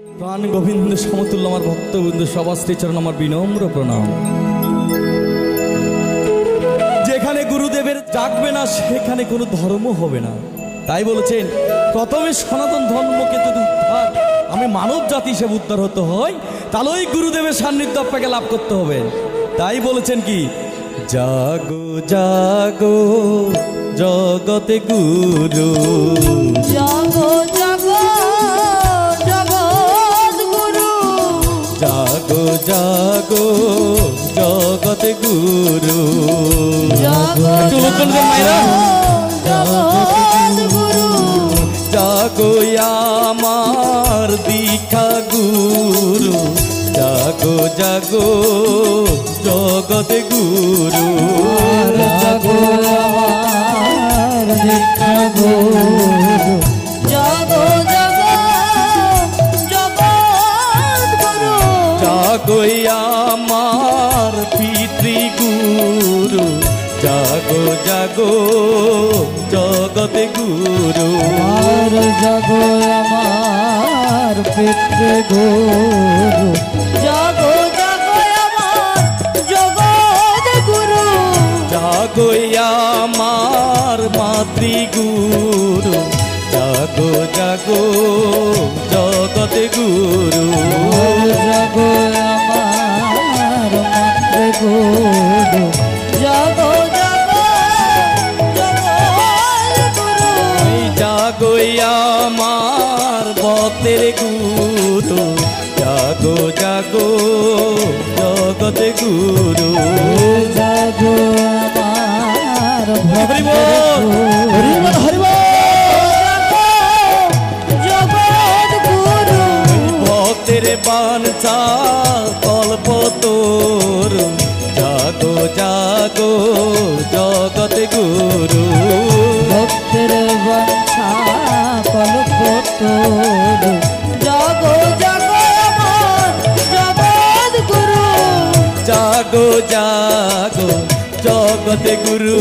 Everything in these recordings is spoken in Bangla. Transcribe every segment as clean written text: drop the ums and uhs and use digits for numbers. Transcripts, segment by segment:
প্রাণ গোবিন্দ সমতুল্য আমার ভক্তবৃন্দ সবার শ্রীচরণ আমার বিনম্র প্রণাম। যেখানে গুরুদেবের জাগবে না সেখানে কোনো ধর্ম হবে না। তাই বলেছেন প্রথমে সনাতন ধর্মকে যদি উদ্ধার আমি মানব জাতি হিসেবে উদ্ধার হতে হয় তাহলে ওই গুরুদেবের সান্নিধ্য আপনাকে লাভ করতে হবে। তাই বলেছেন কি জাগো জাগো জগতে গুরু, জাগো জাগো জগৎ গুরু, জাগো জাগো জগতে গুরু, জাগো চলুন মায়েরা, জগৎ গুরু, জাগো আমার দীক্ষা গুরু, জাগো জাগো জগতে গুরু, জাগো আমার দীক্ষা গুরু, জাগো জাগো জগৎ গুরু, জাগো আমার পিতৃগুরু, জাগো জাগো জগতে গুরু, আর জাগো আমার পিতৃ গুরু, জাগো জাগো আমার জগৎ গুরু, জাগো আমার মাতৃগুরু, জাগো জাগো জগতে গুরু, জাগো আমার মাতৃ গুরু, জাগো জাগো জগৎ গুরু, জাগো আমার ভক্তের গুরু, জাগো জাগো জগতে গুরু, জাগো আমার হরি বল, হরি বল, হরি বল। জগৎ গুরু, ভক্তের বাঞ্ছা কল্প তোর, জাগো জাগো জগতে গুরু, ভক্তের বাঞ্ছা কল্প তোর, জাগো জাগো আমার জগৎ গুরু, জাগো জাগো জগতে গুরু,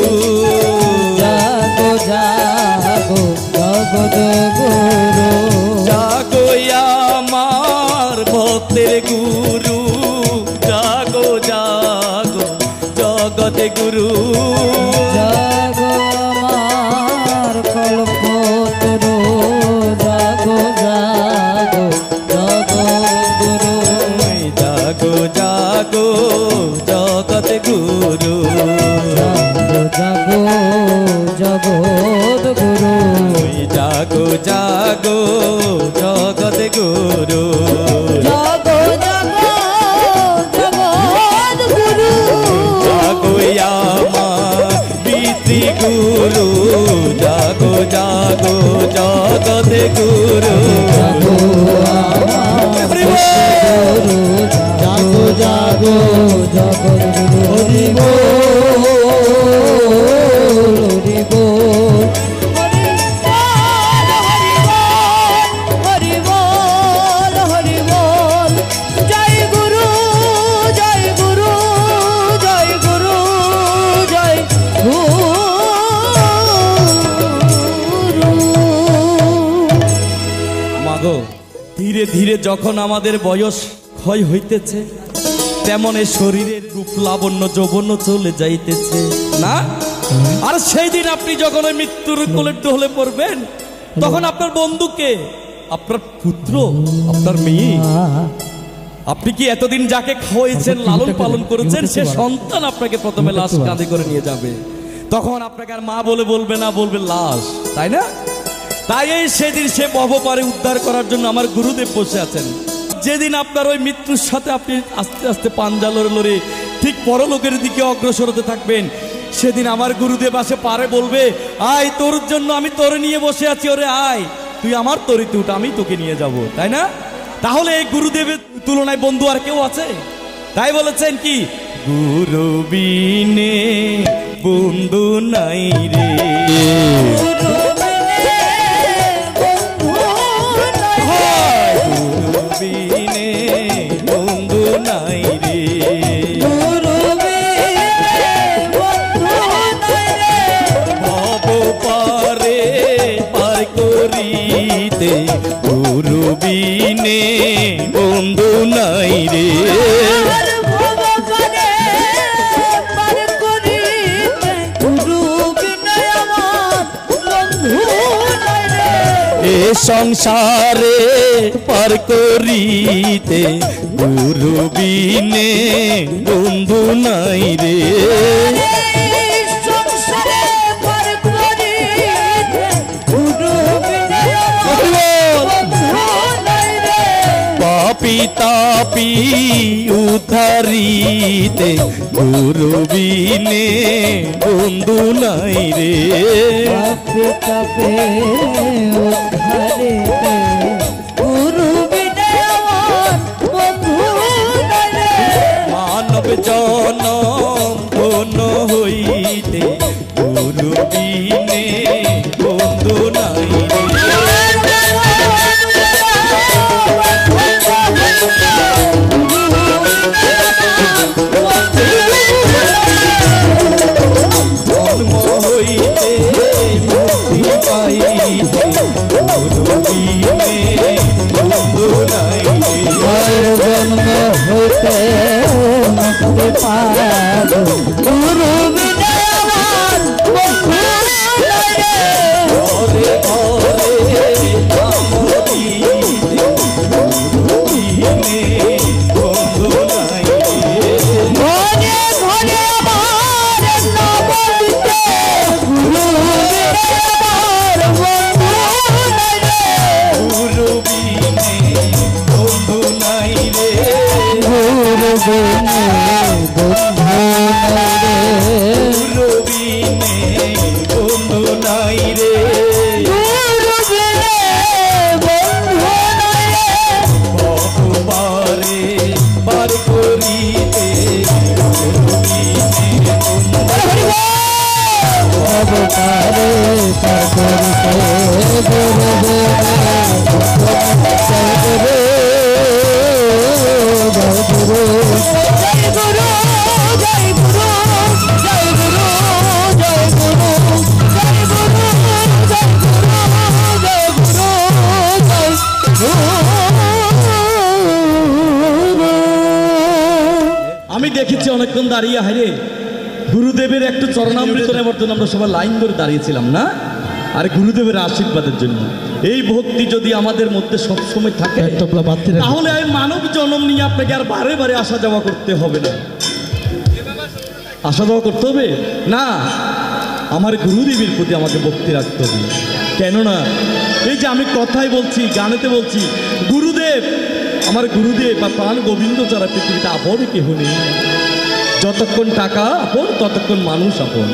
জাগো জাগো জগৎ গুরু, জাগো আমার ভক্তের গুরু, জাগো জাগো জগতে গুরু, জাগো আমার কল্প তোর, জাগো জাগো জগৎ গুরু, জাগো জাগো জগতে গুরু, জাগো জাগো জগৎ গুরু, জাগো জাগো জগতে গুরু, জাগো জাগো জগৎ গুরু, জাগো আমার পিতৃ গুরু, জাগো জাগো জগতে গুরু, জাগো আমার গুরু, জাগো জাগো জগৎ গুরু, হরি বল, হরি বল, হরি বল, হরি বল, জয় গুরু, জয় গুরু, জয় গুরু, জয় গুরু। মাগো ধীরে ধীরে যখন আমাদের বয়স ক্ষয় হইতেছে তেমন এই শরীরের রূপ লাবণ্য যৌবন্য চলে যাইতেছে না। আর সেই দিন আপনি যখন ওই মৃত্যুর কোলে ঢলে পড়বেন তখন আপনার বন্ধুকে, আপনার পুত্র, আপনার মেয়ে, আপনি কি এতদিন যাকে খাওয়াইছেন লালন পালন করেছেন সে সন্তান আপনাকে প্রথমে লাশ কাঁধে করে নিয়ে যাবে। তখন আপনাকে আর মা বলে বলবে না, বলবে লাশ, তাই না? তাই এই সেদিন সে ভবপারে উদ্ধার করার জন্য আমার গুরুদেব বসে আছেন। যেদিন আপনার ওই মৃত্যুর সাথে আপনি আস্তে আস্তে পাঞ্জা লড়ে লড়ে ঠিক পরলোকের দিকে অগ্রসর হতে থাকবেন, সেদিন আমার গুরুদেব আসে পারে বলবে, আয় তোর জন্য আমি তোরে নিয়ে বসে আছি, ওরে আয় তুই আমার তরিতে উঠ, আমি তোকে নিয়ে যাব, তাই না? তাহলে এই গুরুদেবের তুলনায় বন্ধু আর কেউ আছে? তাই বলেছেন কি গুরু বিনে বন্ধু নাই রে, গুরু বিনে বন্ধু নাই, গুরু বিনে বন্ধু নাই রে, গুরু বিনে বন্ধু নাই রে, ভব পারে পার করিতে গুরু বিনে বন্ধু নাই রে। আর ভবঘনে পার করিতে গুরু বিনে আমার বন্ধু নাই রে। এ সংসারে পার করিতে গুরু বিনে বন্ধু নাই রে। এই সংসারে পার করিতে গুরু বিনে আমার বন্ধু নাই রে। পাপি তাপি উদ্ধারিতে গুরু বিনে বন্ধু নাই রে। পাপে তাপে উদ্ধারিতে গুরু বিনে আমার বন্ধু নাই রে। মানব জনম ধন্য হইতে গুরু বিনে বন্ধু নাই রে। জন্ম হইতে মুক্তি পাইতে গুরু বিনে বন্ধু নাই রে। জন্ম হইতে মুক্তি পাব গুরু বিনে আমার বন্ধু নাই রে। ঘরে ঘরে নাম দিতে গুরু বিনে বন্ধু নাই রে। ঘরে ঘরে আমার নাম দিতে গুরু বিনে আমার বন্ধু নাই রে। গুরু বিনে বন্ধু নাই রে। গুরু বিনে বন্ধু নাই রে। গুরু বিনে বন্ধু নাই রে। গুরু বিনে বন্ধু নাই রে। ভগবারে পার করিতে গুরু বিনে বন্ধু অবতারে পাকরিতে গুরু বিনে জয় গুরু জয় গুরু জয় গুরু জয় গুরু জয় গুরু জয় গুরু জয় গুরু জয় গুরু আমি দেখেছি অনেকক্ষণ দাঁড়িয়ে হাইরে গুরুদেবের একটু চরণামৃত নেবার জন্য আমরা সবাই লাইন ধরে দাঁড়িয়েছিলাম না? আর গুরুদেবের আশীর্বাদের জন্য। এই ভক্তি যদি আমাদের মধ্যে সবসময় থাকে তাহলে এই মানব জন্ম নিয়ে আপনাকে আর বারে বারে আসা যাওয়া করতে হবে না। আসা যাওয়া করতে হবে না, আমার গুরুদেবের প্রতি আমাকে ভক্তি রাখতে হবে। কেননা এই যে আমি কথাই বলছি, গানেতে বলছি, গুরুদেব আমার গুরুদেব বা প্রাণ গোবিন্দ ছাড়া পৃথিবীতে আপন কেহ নেই। যতক্ষণ টাকা আপন ততক্ষণ মানুষ আপন।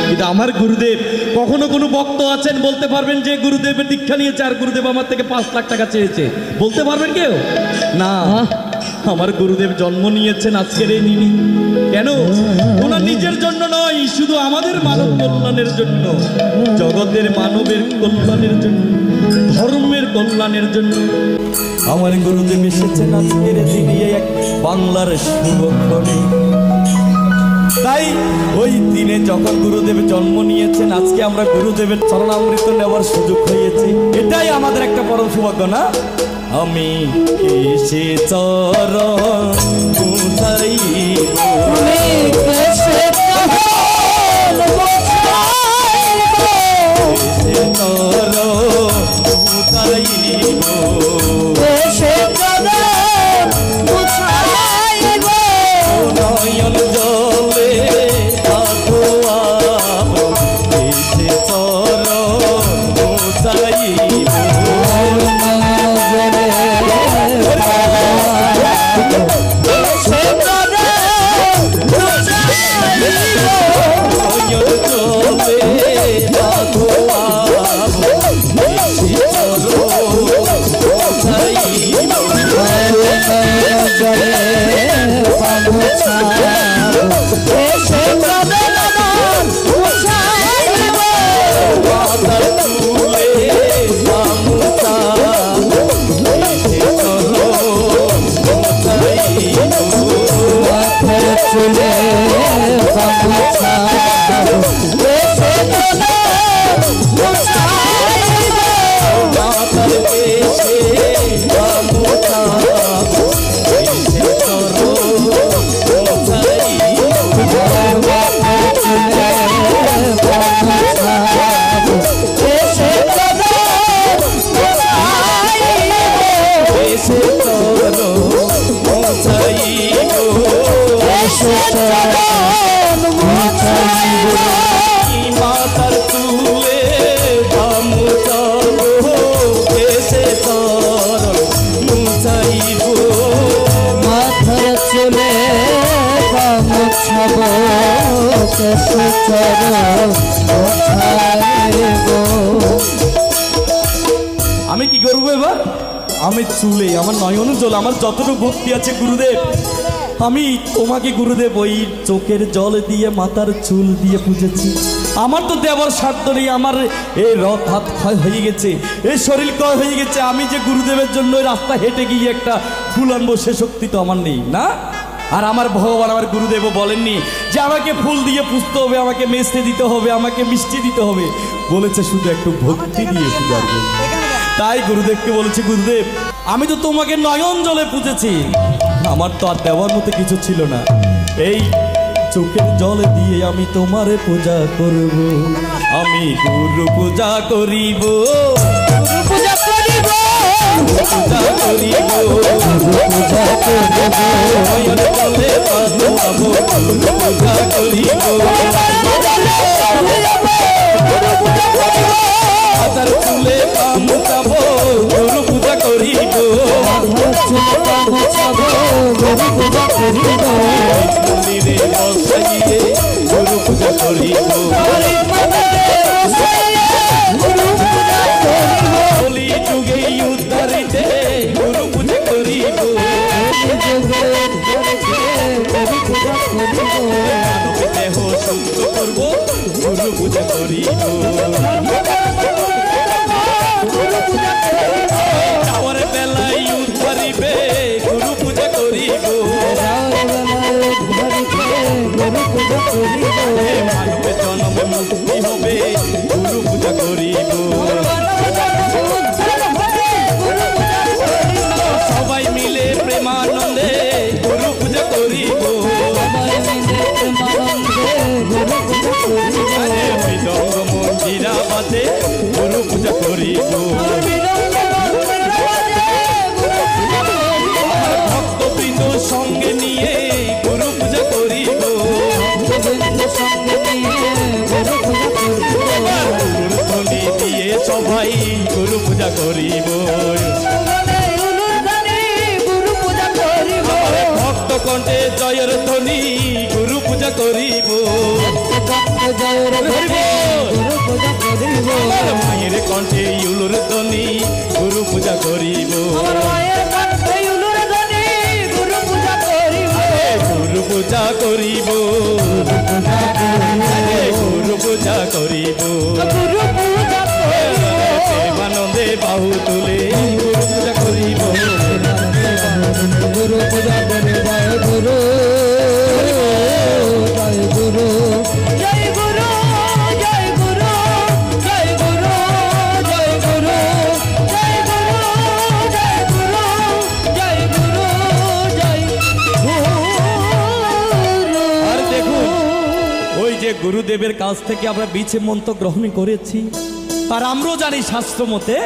কিন্তু আমার গুরুদেব, কখনো কোনো ভক্ত আছেন বলতে পারবেন যে গুরুদেবের দীক্ষা নিয়েছে আর গুরুদেব আমার থেকে 5 লাখ টাকা চেয়েছে? বলতে পারবেন কেউ? না। আমার গুরুদেব জন্ম নিয়েছেন আজকের এই দিনে। কেন? ওনার নিজের জন্য নয়, শুধু আমাদের মানব কল্যাণের জন্য, জগতের মানবের কল্যাণের জন্য, ধর্মের কল্যাণের জন্য। আমার গুরুদেব এসেছেন আজকের দিনে এক বাংলার শুভক্ষণে। তাই ওই দিনে যখন গুরুদেব জন্ম নিয়েছেন, আজকে আমরা গুরুদেবের চরণামৃত নেওয়ার সুযোগ হয়েছে, এটাই আমাদের একটা বড় সৌভাগ্য না? আমি এসে চরণ পূজাইব, আমি কেসে চরণ পূজাইব, এসে চরণ পূজাইব, কেসে চরণ পূজাইব, নয়ন জলে আধোয়াব, এসে চরণ পূজাইব। কেসে কেশ চরণ ছাড়বো। আমি কি করবো এবার? আমি চুলে আমার নয়ন জল আমার যতটুকু ভক্তি আছে গুরুদেব, আমি তোমাকে গুরুদেব ওই চোখের জল দিয়ে মাথার চুল দিয়ে পুজেছি। আমার তো দেওয়ার সাধ্য নেই, আমার এই রথ হাত ক্ষয় হয়ে গেছে, এই শরীর ক্ষয় হয়ে গেছে। আমি যে গুরুদেবের জন্য ওই রাস্তা হেঁটে গিয়ে একটা ফুল আনবো সে শক্তি তো আমার নেই না। আর আমার ভগবান আমার গুরুদেবও বলেননি যে আমাকে ফুল দিয়ে পুষতে হবে, আমাকে মেসতে দিতে হবে, আমাকে মিষ্টি দিতে হবে, বলেছে শুধু একটু ভক্তি দিয়ে পূজার জন্য। তাই গুরুদেবকে বলেছি, গুরুদেব আমি তো তোমাকে নয়ন জলে পুজেছি, আমার তো আর দেওয়ার মতো কিছু ছিল না, এই চোখের জল দিয়ে আমি তোমারে পূজা করব, আমি গুরু পূজা করিব, পূজা করিব, পূজা করিব, পূজা করিব, নয়ন জলে পাবো পূজা করিব, হাজার ফুলে পাবো গুরু পূজা করিব, মন্দিরে বসাইয়ে গুরু পূজা করিব, কলি যুগে উদ্ধারিতে গুরু পূজা করিব, মানব দেহ শুদ্ধ করব গুরু পূজা করিব, যাওয়ার বেলায় উদ্ধারিবে গুরু পূজা করিব, মানবে জন্মে মুক্তি হবে গুরু পূজা করিব, সবাই মিলে প্রেমানন্দে গুরু পূজা করিব, মৃদঙ্গ মঞ্জিরা বাজে গুরু পূজা করিব, ভক্তবৃন্দ সঙ্গে নিয়ে গুরু পূজা করিব, ধ্বনি দিয়ে সবাই গুরু পূজা করিব, ভক্ত কণ্ঠে জয়ের ধ্বনি গুরু পূজা করিব, মায়ের কণ্ঠে ইউলুর ধ্বনি গুরু পূজা করিব, গুরু পূজা করিব, গুরু পূজা করিব, প্রেমানন্দে বাহু তুলে গুরু পূজা করিব, গুরু পূজা করে জয় গুরু, জয় গুরু, জয় গুরু, জয় গুরু, জয় গুরু, জয় গুরু, জয় গুরু, জয় গুরু, জয় গুরু, জয় গুরু। আর দেখুন ওই যে গুরুদেবের কাছ থেকে আমরা বিছে মন্ত্র গ্রহণ করেছি, আর আমরাও জানি শাস্ত্র মতে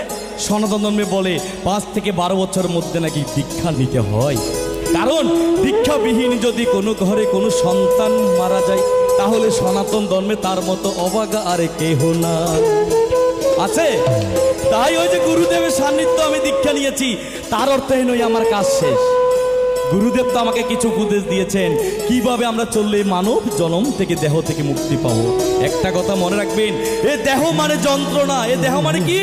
সনাতন ধর্মে বলে 5 থেকে 12 বছরের মধ্যে নাকি দীক্ষা নিতে হয়, কারণ দীক্ষাবিহীন যদি কোনো ঘরে কোনো সন্তান মারা যায় তাহলে সনাতন ধর্মে তার মতো অবাগা আরে কেহ না আছে। তাই ওই যে গুরুদেবের সান্নিধ্য আমি দীক্ষা নিয়েছি, তার অর্থ এই নয় আমার কাজ শেষ। গুরুদেব তো আমাকে কিছু উপদেশ দিয়েছেন কিভাবে আমরা চললে মানব জন্ম থেকে দেহ থেকে মুক্তি পাবো। একটা কথা মনে রাখবেন, এ দেহ মানে যন্ত্রণা, এ দেহ মানে কি,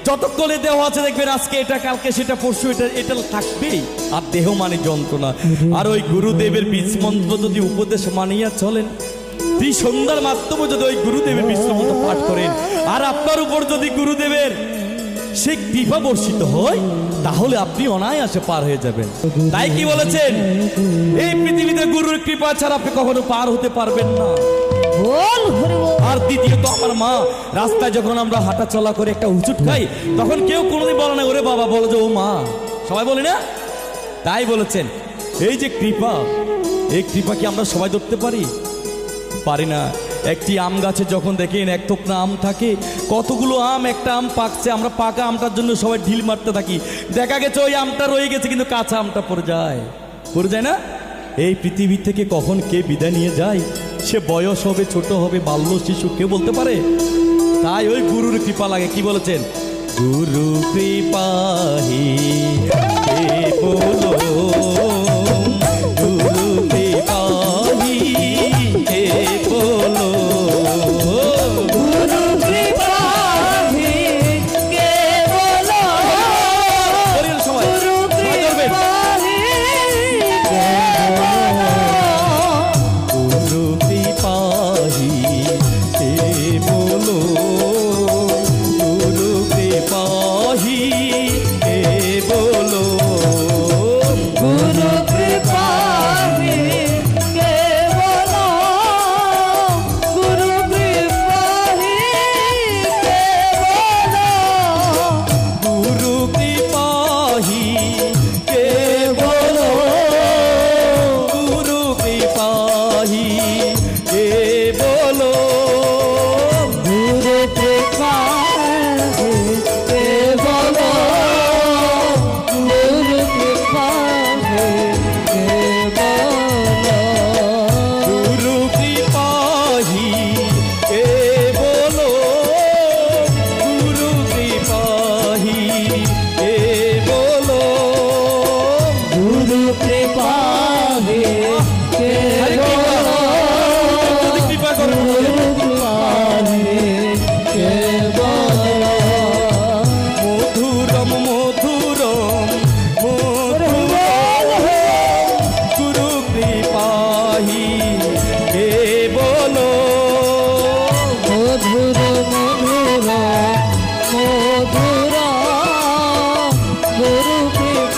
যতক্ষণে দেহ আছে দেখবেন আজকে এটা কালকে সেটা পরশু এটা থাকবেই, আর দেহ মানে যন্ত্রণা। আর ওই গুরুদেবের বীজ মন্ত্র যদি উপদেশ মানিয়া চলেন, সন্ধ্যার মাধ্যমে যদি ওই গুরুদেবের বীজ মন্ত্র পাঠ করেন, আর আপনার উপর যদি গুরুদেবের সে কৃপা বর্ষিত হয় তাহলে আপনি অনায়াসে পার হয়ে যাবেন। তাই কি বলেছেন, এই পৃথিবীতে গুরুর কৃপা ছাড়া আপনি কখনো পার হতে পারবেন না। আর দ্বিতীয়ত আমার মা, রাস্তায় যখন আমরা হাঁটা চলা করে একটা হুচুট খাই তখন কেউ কোনোদিন বলে না ওরে বাবা, বলো যে ও মা, সবাই বলি না। তাই বলেছেন এই যে কৃপা, এই কৃপা কি আমরা সবাই ধরতে পারি? পারি না। একটি আম গাছে যখন দেখেন এক থোকনা আম থাকে, কতগুলো আম, একটা আম পাকছে, আমরা পাকা আমটার জন্য সবাই ঢিল মারতে থাকি, দেখা গেছে ওই আমটা রয়ে গেছে কিন্তু কাঁচা আমটা পড়ে যায় না। এই পৃথিবী থেকে কখন কে বিদায় নিয়ে যায়, সে বয়স হবে, ছোট হবে, বাল্য শিশু, কে বলতে পারে? তাই ওই গুরুর কৃপা লাগে। কি বলেছেন, গুরু কৃপাহি কে বলো, গুরু কৃপাহি কে বলো,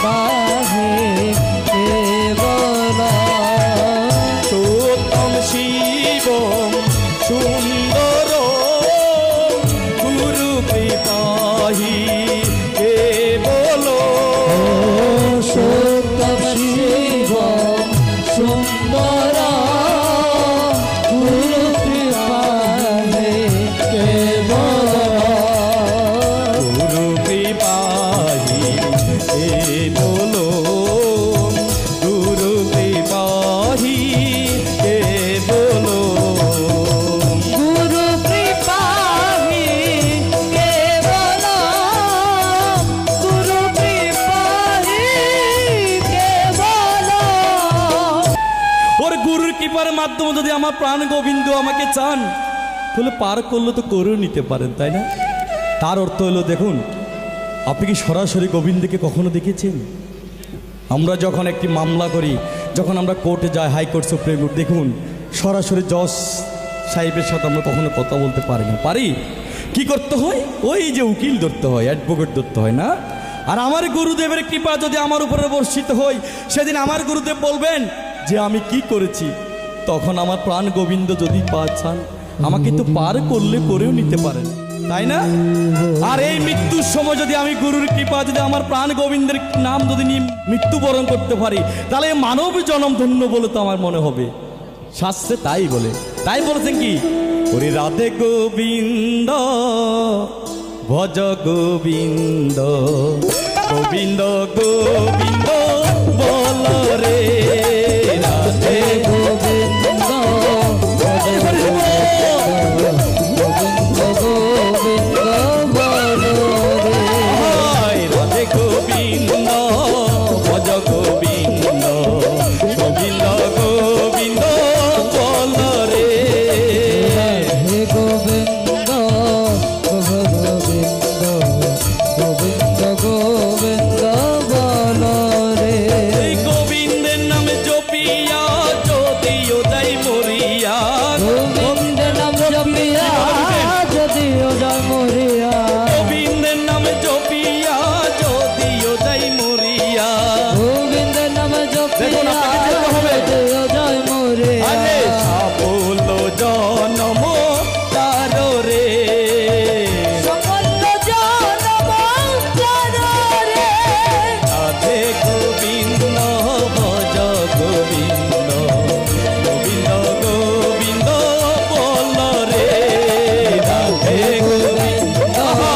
পাহে কেবল সত্যম শিবম সুন্দর গুরু কৃপাহি কেবল সত্যম শিব সুন্দর গুরু কৃপাহে কেবল গুরু কৃপাহি কেবল গুরু কৃপাহি কেবল গুরু কৃপাহি কেবল গুরু কৃপাহি কেবল ওর গুরুর কৃপার মাধ্যমে যদি আমার প্রাণ গোবিন্দ আমাকে চান তাহলে পার করলে তো করেও নিতে পারেন, তাই না? তার অর্থ হলো, দেখুন, আপনি কি সরাসরি গোবিন্দকে কখনো দেখেছেন? আমরা যখন একটি মামলা করি, যখন আমরা কোর্টে যাই, হাইকোর্ট, সুপ্রিম কোর্ট, দেখুন সরাসরি জজ সাহেবের সাথে আমরা কখনো কথা বলতে পারি না। পারি? কি করতে হয়? ওই যে উকিল ধরতে হয়, অ্যাডভোকেট ধরতে হয়, না? আর আমার গুরুদেবের কৃপা যদি আমার উপরে বর্ষিত হয়, সেদিন আমার গুরুদেব বলবেন যে আমি কি করেছি, তখন আমার প্রাণ গোবিন্দ যদি চান আমাকে তো পার করলে করেও নিতে পারেন, তাই না? আর এই মৃত্যুর সময় যদি আমি গুরুর কৃপা, যদি আমার প্রাণ গোবিন্দের নাম যদি নিয়ে মৃত্যুবরণ করতে পারি, তাহলে মানব জনম ধন্য বলে তো আমার মনে হবে। শাস্ত্রে তাই বলে, তাই বলেছেন কি, ওরে রাধে গোবিন্দ ভজ গোবিন্দ, গোবিন্দ গোবিন্দ বল রে রাধে গোবিন্দ গোবিন্দ গোবিন্দ বল রে হায় রাধে গোবিন্দ ভজ গোবিন্দ, গোবিন্দ গোবিন্দ বল রে হে গোবিন্দ গোবিন্দ গোবিন্দ গোবিন্দ বল রে এই গোবিন্দের নামে জপিয়া যদিও যাই মরিয়া, গোবিন্দ নাম জপিয়া যদিও জয় মরিয়া গোবিন্দের নামে জপিয়া যদিও যাই মরিয়া, গোবিন্দ নাম দেখুন, জপিয়া আপনাকে যেতে হবে। যদিও জয় মরিয়া আরে সাফল জনম তার রে সকল জনম তার রে রাধে গোবিন্দ ভজ গোবিন্দ, গোবিন্দ গোবিন্দ বল রে রাধে গোবিন্দ। আহা,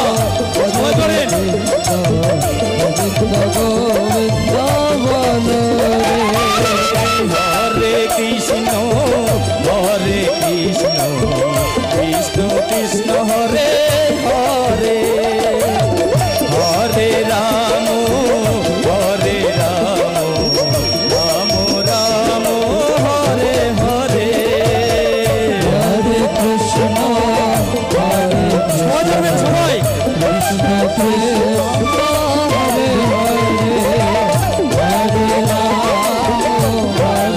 সময় করেন। গোবিন্দ গোবিন্দ বল রে হরে কৃষ্ণ কৃষ্ণ কৃষ্ণ হরে হরে, হরে রাম রাম রাম হরে হরে। হরে কৃষ্ণ সময় ধরবেন, সময়। কৃষ্ণ কৃষ্ণ হরে হরে হরে রাম হরে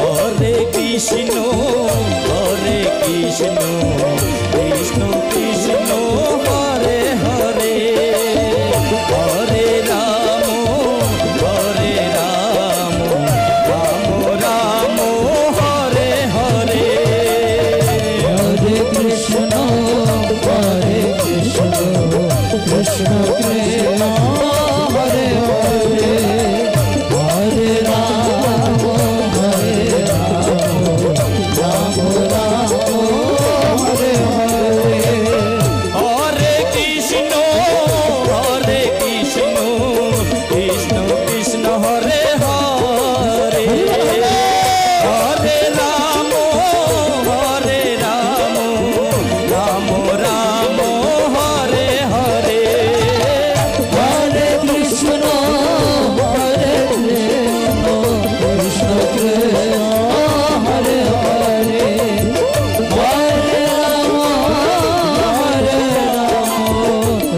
হরে কৃষ্ণ কৃষ্ণ কৃষ্ণ হরে হরে, হরে রাম রাম হরে হরে। হরে কৃষ্ণ কৃষ্ণ কৃষ্ণ হরে হরে হরে রাম রাম রাম হরে হরে হরে কৃষ্ণ কৃষ্ণ কৃষ্ণ হরে হরে, হরে রাম রাম হরে হরে। হরে কৃষ্ণ কৃষ্ণ কৃষ্ণ হরে হরে হরে রাম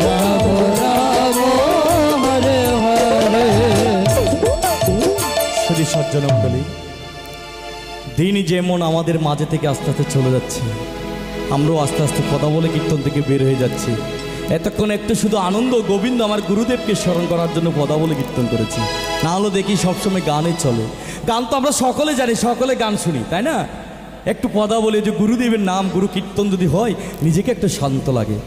রাম রাম হরে হরে শুধু সজ্জনম বলি, দিন যেমন আমাদের মাঝে থেকে আস্তে আস্তে চলে যাচ্ছে, আমরাও আস্তে আস্তে কথা বলে কীর্তন থেকে বের হয়ে যাচ্ছি। এতক্ষণ একটু শুধু আনন্দ গোবিন্দ আমার গুরুদেবকে স্মরণ করার জন্য কথা বলে কীর্তন করেছি, না হলো দেখি সবসময় গানে চলে। গান তো আমরা সকলে জানি, সকলে গান শুনি, তাই না? একটু কথা বলে যে গুরুদেবের নাম, গুরু কীর্তন যদি হয় নিজেকে একটু শান্ত লাগে,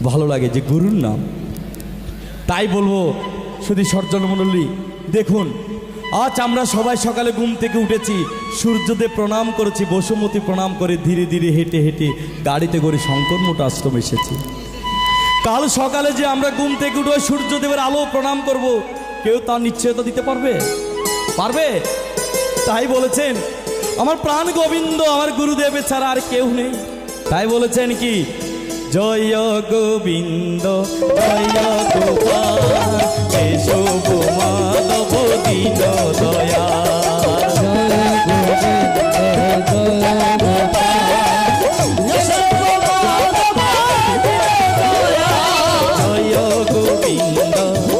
ভালো লাগে যে গুরুর নাম। তাই বলবো শুধু সজ্জনমণ্ডলী, দেখুন আজ আমরা সবাই সকালে ঘুম থেকে উঠেছি, সূর্যদেব প্রণাম করেছি, বসুমতী প্রণাম করে ধীরে ধীরে হেঁটে হেঁটে গাড়িতে করে শঙ্কর মঠ আশ্রম এসেছি। কাল সকালে যে আমরা ঘুম থেকে উঠে সূর্যদেবের আলো প্রণাম করব, কেউ তার নিশ্চয়তা দিতে পারবে? পারবে? তাই বলেছেন আমার প্রাণ গোবিন্দ আমার গুরুদেবের ছাড়া আর কেউ নেই। তাই বলেছেন কি, জয় গোবিন্দ জয় গোপাল কেশব মাধব দীন দয়াল। জয় গোবিন্দ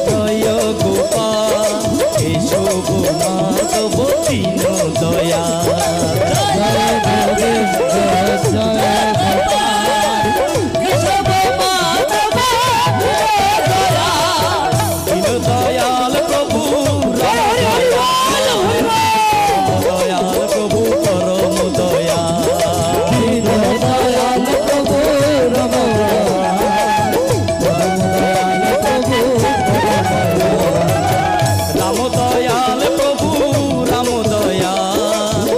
জয় গোপাল কেশব মাধব দীন দয়াল। দয়াল প্রভু দয়াল প্রভু পরম দয়াল। রাম দয়াল প্রভু রাম দয়াল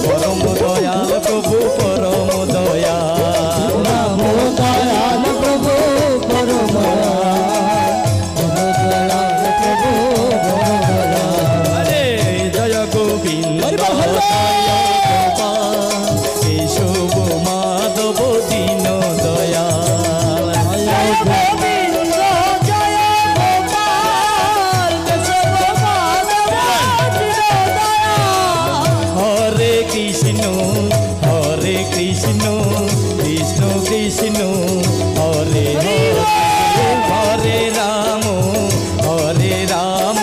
পরম দয়াল প্রভু পরম দয়াল। রাম দয়াল প্রভু পরম হরে জয় গোবিন্দ জয় গোপাল কেশব মাধব দীন দয়াল। হরে কৃষ্ণ কৃষ্ণ কৃষ্ণ হরে হরে হরে রাম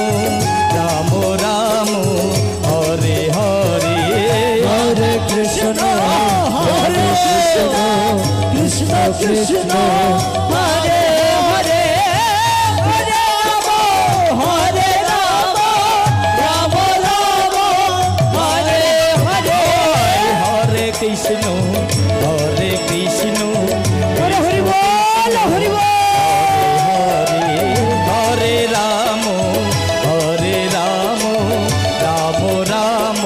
রাম রাম হরে হরে। হরে কৃষ্ণ কৃষ্ণ কৃষ্ণ হরে হরে হরে রাম হরে রাম রাম রাম হরে হরে। হরে কৃষ্ণ হরে হরি বল হরি বল। হরে হরে রাম রাম রাম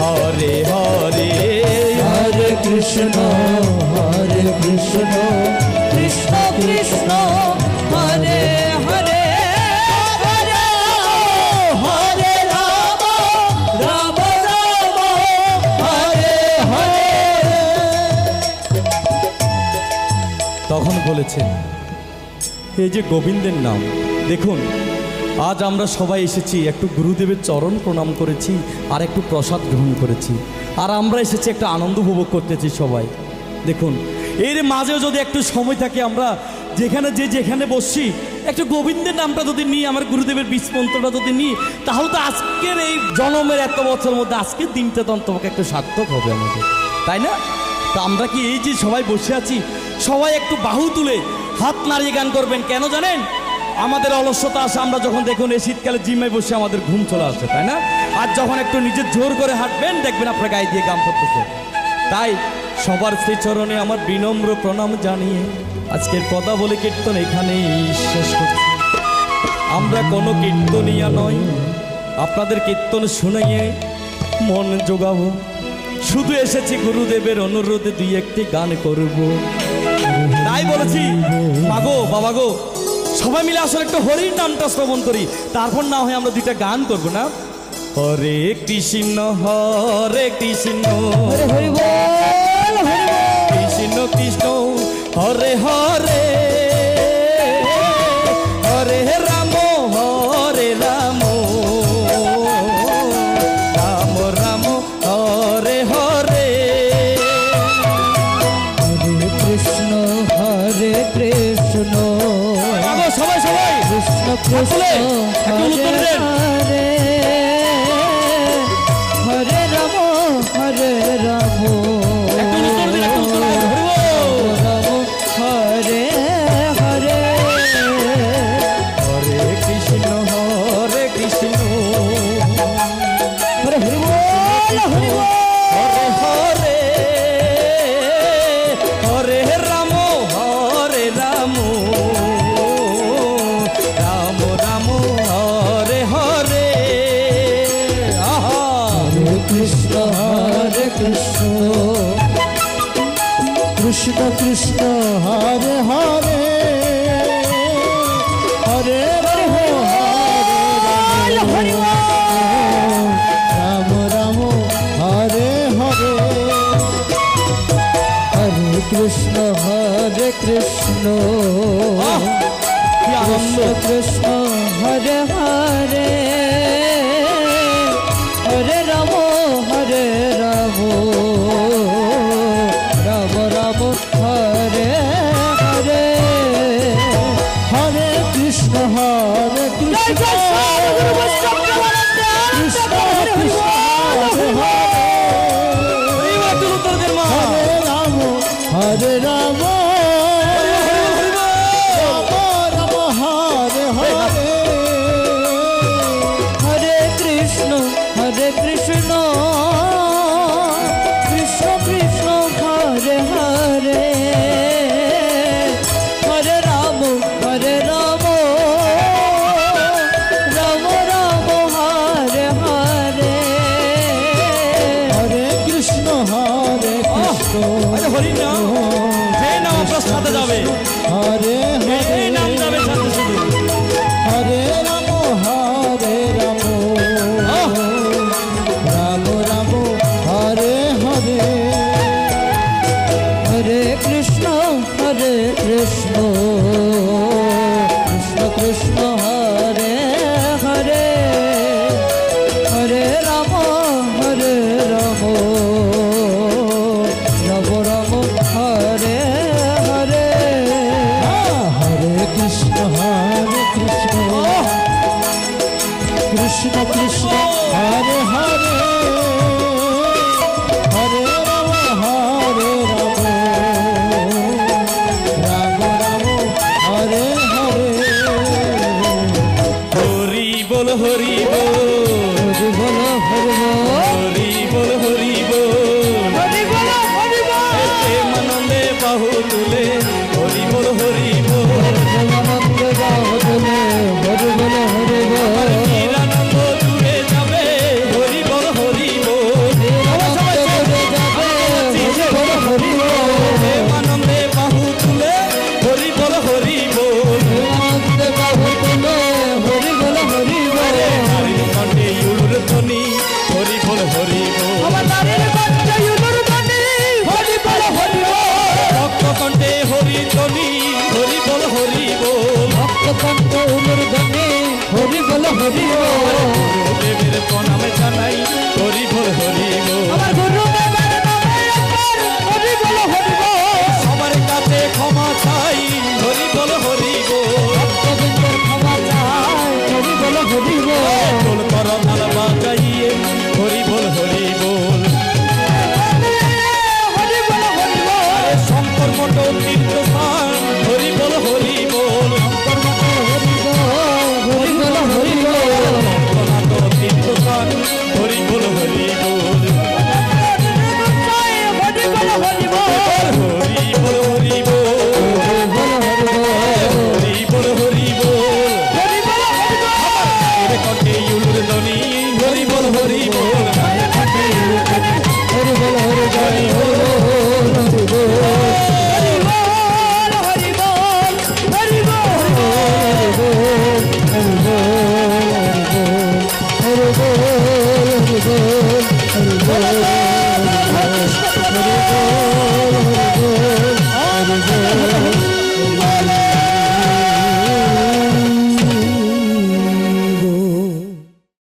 হরে হরে। হরে কৃষ্ণ কৃষ্ণ কৃষ্ণ হরে হরে হরে হরে রাম রাম রাম হরে হরে। তখন বলেছেন এই যে গোবিন্দের নাম, দেখুন আজ আমরা সবাই এসেছি, একটু গুরুদেবের চরণ প্রণাম করেছি আর একটু প্রসাদ গ্রহণ করেছি, আর আমরা এসেছি একটা আনন্দ উপভোগ করতেছি সবাই। দেখুন এর মাঝেও যদি একটু সময় থাকে, আমরা যেখানে বসছি একটু গোবিন্দের নামটা যদি নিই, আমার গুরুদেবের বীজ মন্ত্রটা যদি নিই, তাহলে তো আজকের এই জন্মের এত বছর মধ্যে আজকের দিনটা তো অন্তত একটা সার্থক হবে আমাদের, তাই না? তো আমরা কি এই যে সবাই বসে আছি, সবাই একটু বাহু তুলে হাত নাড়িয়ে গান করবেন। কেন জানেন? আমাদের অলস্যতা আসে, আমরা যখন দেখুন এই শীতকালে জিমে বসে আমাদের ঘুম চলে আসে, তাই না? আর যখন একটু নিজের জোর করে হাঁটবেন দেখবেন আপনার গায়ে দিয়ে গান করতেছে। তাই সবার শ্রীচরণে আমার বিনম্র প্রণাম জানিয়ে আজকের কথা বলে কীর্তন এখানেই শেষ করছি। আমরা কোনো কীর্তনিয়া নয়, আপনাদের কীর্তন শুনিয়ে মন জোগাবো। শুধু এসেছি গুরুদেবের অনুরোধে দুই একটি গান করব। তাই বলেছি মাগো বাবা গো, সবাই মিলে আসলে একটু হরির নামটা শ্রবণ করি, তারপর না হয় আমরা দুইটা গান করবো না? হরে কৃষ্ণ হরে হরি বল হরি বল। কৃষ্ণ কৃষ্ণ হরে হরে হরে রাম রাম রাম রাম হরে হরে। হরে কৃষ্ণ সবাই সবাই কৃষ্ণ কৃষ্ণ হরে হরে হরে রাম হরে রাম। একটু উত্তর দিন, একটু উত্তর দিন। হরি বল। কৃষ্ণ কৃষ্ণ কৃষ্ণ হরে হরে হরে রাম হরে রাম রাম হরে হরে হরে কৃষ্ণ কৃষ্ণ কি আনন্দ! কৃষ্ণ হরে হরে হরে রাম রাম রাম হরে হরে হরে কৃষ্ণ কৃষ্ণ কৃষ্ণ হরে হরে এই একটু উত্তর দেন মা। হরে রাম রাম হরে হরে হরে কৃষ্ণ কৃষ্ণ কৃষ্ণ হরে হরে হরে রাম রাম রাম হরে হরে হরে কৃষ্ণ আরে হরি নাম, যে নাম আপনার সাথে যাবে, হরে এই নাম যাবে সাথে শুধু। হরে রাম রাম রাম হরে হরে হরে কৃষ্ণ কৃষ্ণ কৃষ্ণ হরে হরে হরে রাম রাম রাম হরে হরে হরে কৃষ্ণ কৃষ্ণ কৃষ্ণ হরে হরে হরে রাম রাম রাম হরে হরে হরি বল হরি বল, হরি বল হরি বল হরি বল, হরি বল হরি বল প্রেমানন্দে বাহু তুলে হরি বল হরি বল, আনন্দ গাও তুলে হরি বল হরি বল নিরানন্দ দূরে যাবে হরি বল হরি বল, প্রেমানন্দে বাহু তুলে হরি বল হরি বল, নারীর কণ্ঠে ইউর ধ্বনি হরি বল হরি বল, ভক্ত কণ্ঠে হরি ধ্বনি হরি বল হরি বল, গুরুদেবের প্রণামে জানাই হরি বল হরি বল, সবার কাছে ক্ষমা চাই হরি বল হরি বল, ঢোল করতাল বাজাইয়ে হরি বল হরি বল, আরে শঙ্কর মণ্ডল তীর্থস্থান হরি বল হরি বল, রঘুনাথ তীর্থস্থান হরি বল হরি বল, হরি বল হরি বল, হরি বল হরি বল, এর কণ্ঠে ইউর ধ্বনি হরি বল হরি বল, হরি বল হরি বল